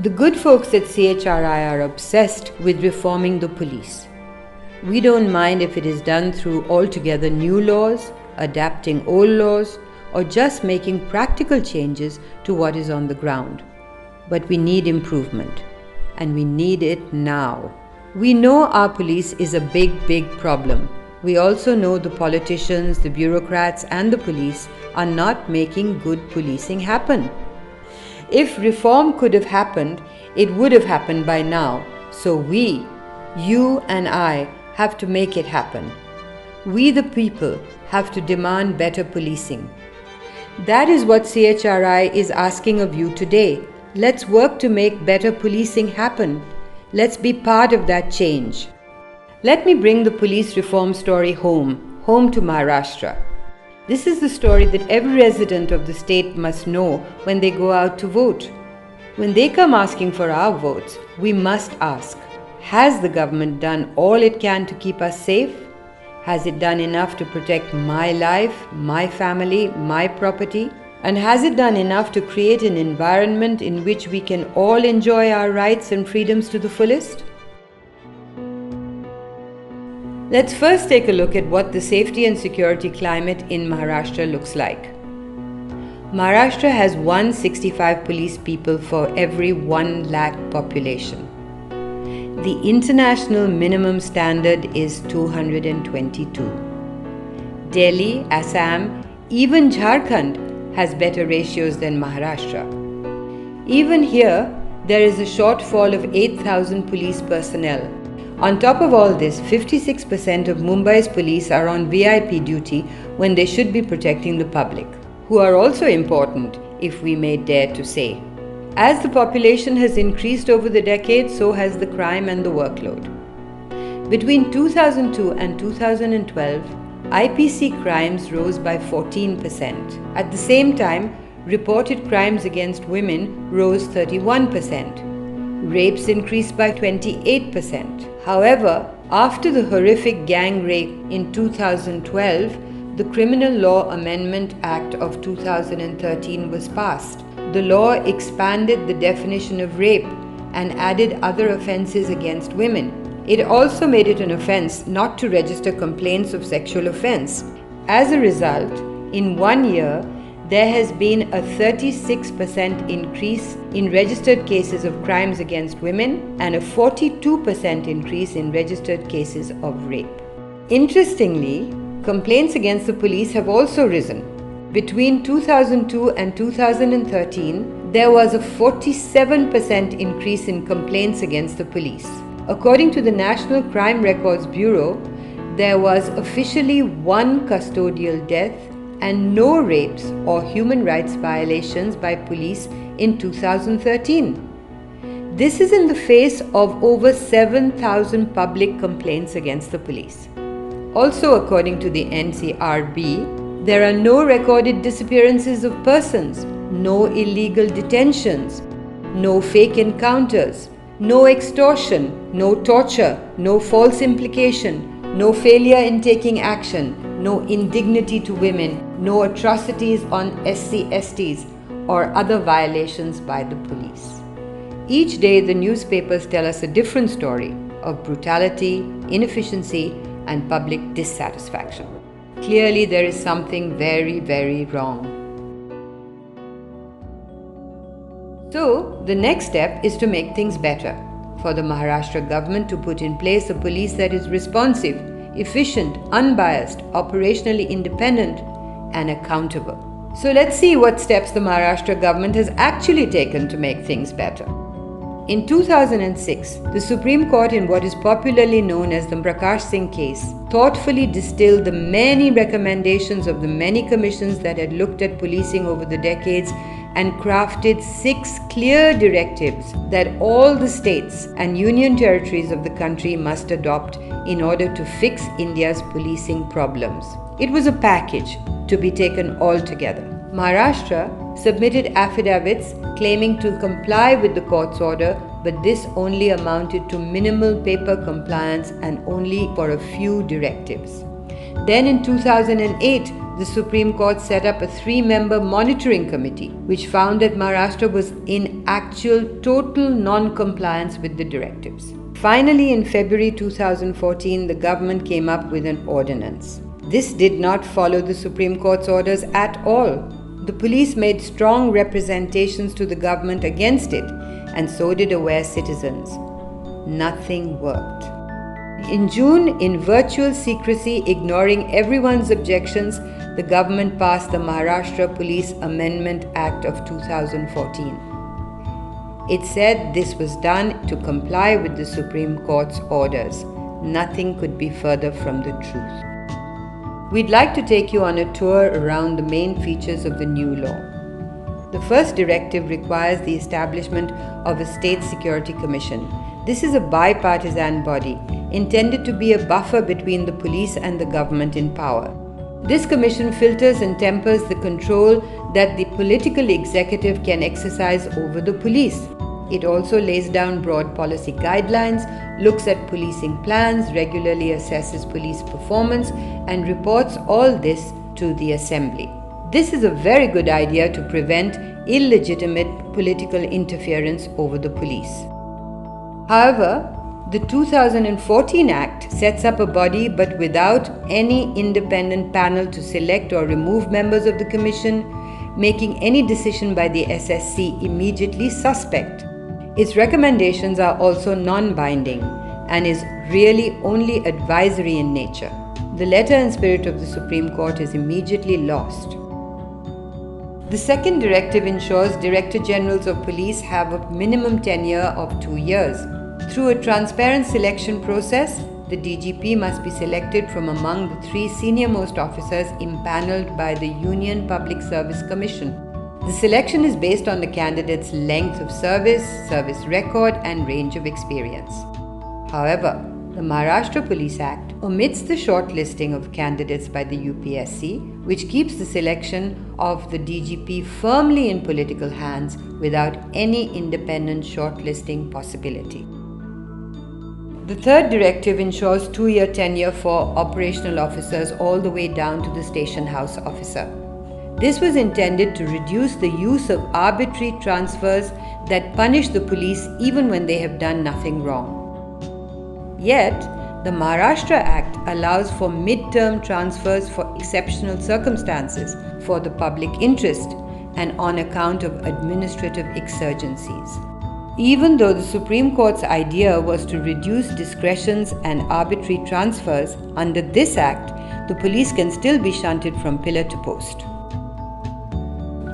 The good folks at CHRI are obsessed with reforming the police. We don't mind if it is done through altogether new laws, adapting old laws, or just making practical changes to what is on the ground. But we need improvement, and we need it now. We know our police is a big problem. We also know the politicians, the bureaucrats, and the police are not making good policing happen. If reform could have happened, it would have happened by now. So we, you and I, have to make it happen. We the people have to demand better policing. That is what CHRI is asking of you today. Let's work to make better policing happen. Let's be part of that change. Let me bring the police reform story home to Maharashtra. This is the story that every resident of the state must know when they go out to vote. When they come asking for our votes, we must ask, has the government done all it can to keep us safe? Has it done enough to protect my life, my family, my property? And has it done enough to create an environment in which we can all enjoy our rights and freedoms to the fullest? Let's first take a look at what the safety and security climate in Maharashtra looks like. Maharashtra has 165 police people for every 1 lakh population. The international minimum standard is 222. Delhi, Assam, even Jharkhand has better ratios than Maharashtra. Even here, there is a shortfall of 8,000 police personnel. On top of all this, 56% of Mumbai's police are on VIP duty when they should be protecting the public, who are also important, if we may dare to say. As the population has increased over the decades, so has the crime and the workload. Between 2002 and 2012, IPC crimes rose by 14%. At the same time, reported crimes against women rose 31%. Rapes increased by 28%. However, after the horrific gang rape in 2012, the Criminal Law Amendment Act of 2013 was passed. The law expanded the definition of rape and added other offences against women. It also made it an offence not to register complaints of sexual offence. As a result, in 1 year, there has been a 36% increase in registered cases of crimes against women and a 42% increase in registered cases of rape. Interestingly, complaints against the police have also risen. Between 2002 and 2013, there was a 47% increase in complaints against the police. According to the National Crime Records Bureau, there was officially 1 custodial death and no rapes or human rights violations by police in 2013. This is in the face of over 7,000 public complaints against the police. Also, according to the NCRB, there are no recorded disappearances of persons, no illegal detentions, no fake encounters, no extortion, no torture, no false implication, no failure in taking action, no indignity to women, no atrocities on SC/STs or other violations by the police. Each day the newspapers tell us a different story of brutality, inefficiency, and public dissatisfaction. Clearly there is something very wrong. So the next step is to make things better, for the Maharashtra government to put in place a police that is responsive, efficient, unbiased, operationally independent, and accountable. So let's see what steps the Maharashtra government has actually taken to make things better. In 2006, the Supreme Court, in what is popularly known as the Prakash Singh case, thoughtfully distilled the many recommendations of the many commissions that had looked at policing over the decades and crafted 6 clear directives that all the states and union territories of the country must adopt in order to fix India's policing problems. It was a package to be taken all together. Maharashtra submitted affidavits claiming to comply with the court's order, but this only amounted to minimal paper compliance and only for a few directives. Then in 2008, the Supreme Court set up a 3-member monitoring committee, which found that Maharashtra was in actual total non-compliance with the directives. Finally, in February 2014, the government came up with an ordinance. This did not follow the Supreme Court's orders at all. The police made strong representations to the government against it, and so did aware citizens. Nothing worked. In June, in virtual secrecy, ignoring everyone's objections, the government passed the Maharashtra Police Amendment Act of 2014. It said this was done to comply with the Supreme Court's orders. Nothing could be further from the truth. We'd like to take you on a tour around the main features of the new law. The first directive requires the establishment of a State Security Commission. This is a bipartisan body intended to be a buffer between the police and the government in power. This commission filters and tempers the control that the political executive can exercise over the police. It also lays down broad policy guidelines, looks at policing plans, regularly assesses police performance, and reports all this to the Assembly. This is a very good idea to prevent illegitimate political interference over the police. However, the 2014 Act sets up a body but without any independent panel to select or remove members of the Commission, making any decision by the SSC immediately suspect. Its recommendations are also non-binding and is really only advisory in nature. The letter and spirit of the Supreme Court is immediately lost. The second directive ensures Director Generals of Police have a minimum tenure of 2 years. Through a transparent selection process, the DGP must be selected from among the 3 senior-most officers impaneled by the Union Public Service Commission. The selection is based on the candidate's length of service, service record, and range of experience. However, the Maharashtra Police Act omits the shortlisting of candidates by the UPSC, which keeps the selection of the DGP firmly in political hands without any independent shortlisting possibility. The third directive ensures 2-year tenure for operational officers all the way down to the station house officer. This was intended to reduce the use of arbitrary transfers that punish the police even when they have done nothing wrong. Yet, the Maharashtra Act allows for mid-term transfers for exceptional circumstances, for the public interest, and on account of administrative exigencies. Even though the Supreme Court's idea was to reduce discretions and arbitrary transfers, under this Act, the police can still be shunted from pillar to post.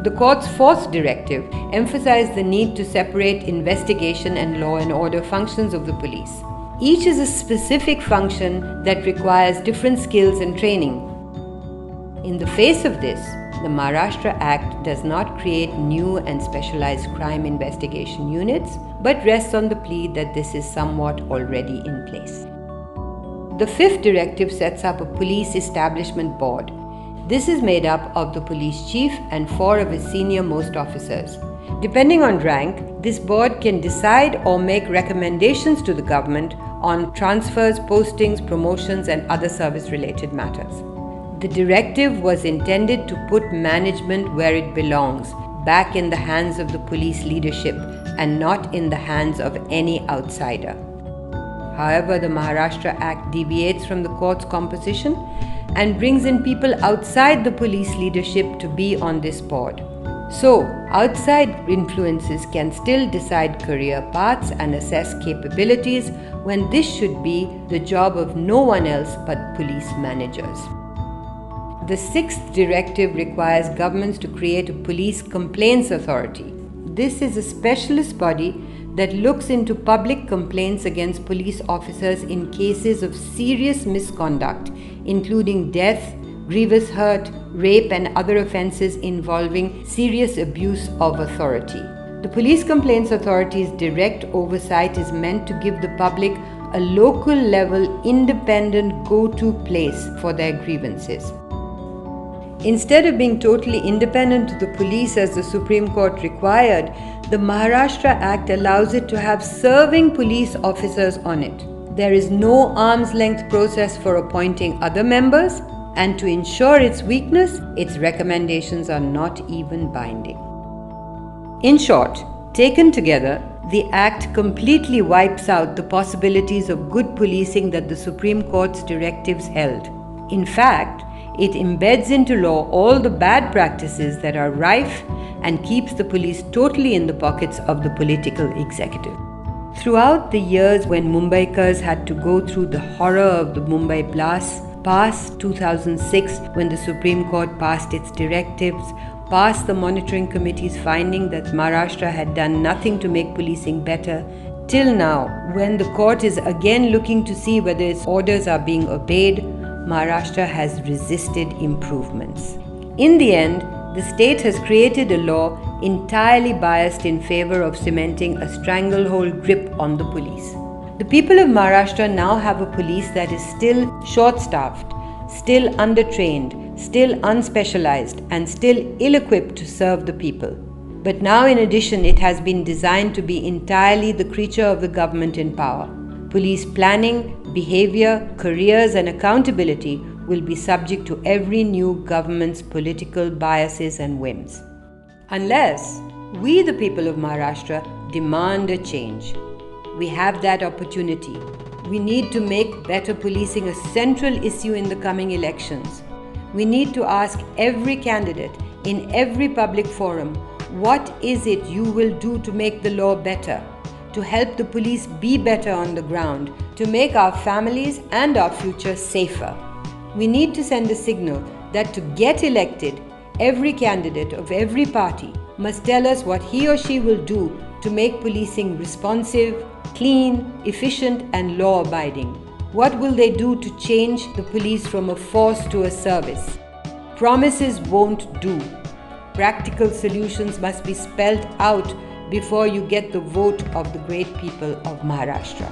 The Court's fourth directive emphasized the need to separate investigation and law and order functions of the police. Each is a specific function that requires different skills and training. In the face of this, the Maharashtra Act does not create new and specialized crime investigation units, but rests on the plea that this is somewhat already in place. The fifth directive sets up a police establishment board. This is made up of the police chief and 4 of his senior-most officers. Depending on rank, this board can decide or make recommendations to the government on transfers, postings, promotions, and other service-related matters. The directive was intended to put management where it belongs, back in the hands of the police leadership and not in the hands of any outsider. However, the Maharashtra Act deviates from the court's composition and brings in people outside the police leadership to be on this board. So, outside influences can still decide career paths and assess capabilities when this should be the job of no one else but police managers. The sixth directive requires governments to create a police complaints authority. This is a specialist body that looks into public complaints against police officers in cases of serious misconduct, including death, grievous hurt, rape, and other offences involving serious abuse of authority. The Police Complaints Authority's direct oversight is meant to give the public a local level independent go-to place for their grievances. Instead of being totally independent to the police as the Supreme Court required, the Maharashtra Act allows it to have serving police officers on it. There is no arm's length process for appointing other members, and to ensure its weakness, its recommendations are not even binding. In short, taken together, the Act completely wipes out the possibilities of good policing that the Supreme Court's directives held. In fact, it embeds into law all the bad practices that are rife and keeps the police totally in the pockets of the political executive. Throughout the years when Mumbaikars had to go through the horror of the Mumbai blasts, past 2006 when the Supreme Court passed its directives, past the monitoring committee's finding that Maharashtra had done nothing to make policing better, till now when the court is again looking to see whether its orders are being obeyed, Maharashtra has resisted improvements. In the end, the state has created a law entirely biased in favor of cementing a stranglehold grip on the police. The people of Maharashtra now have a police that is still short-staffed, still undertrained, still unspecialized, and still ill-equipped to serve the people. But now, in addition, it has been designed to be entirely the creature of the government in power. Police planning, behavior, careers, and accountability will be subject to every new government's political biases and whims. Unless we, the people of Maharashtra, demand a change. We have that opportunity. We need to make better policing a central issue in the coming elections. We need to ask every candidate in every public forum, what is it you will do to make the law better, to help the police be better on the ground, to make our families and our future safer. We need to send a signal that to get elected, every candidate of every party must tell us what he or she will do to make policing responsive, clean, efficient, and law-abiding. What will they do to change the police from a force to a service? Promises won't do. Practical solutions must be spelled out before you get the vote of the great people of Maharashtra.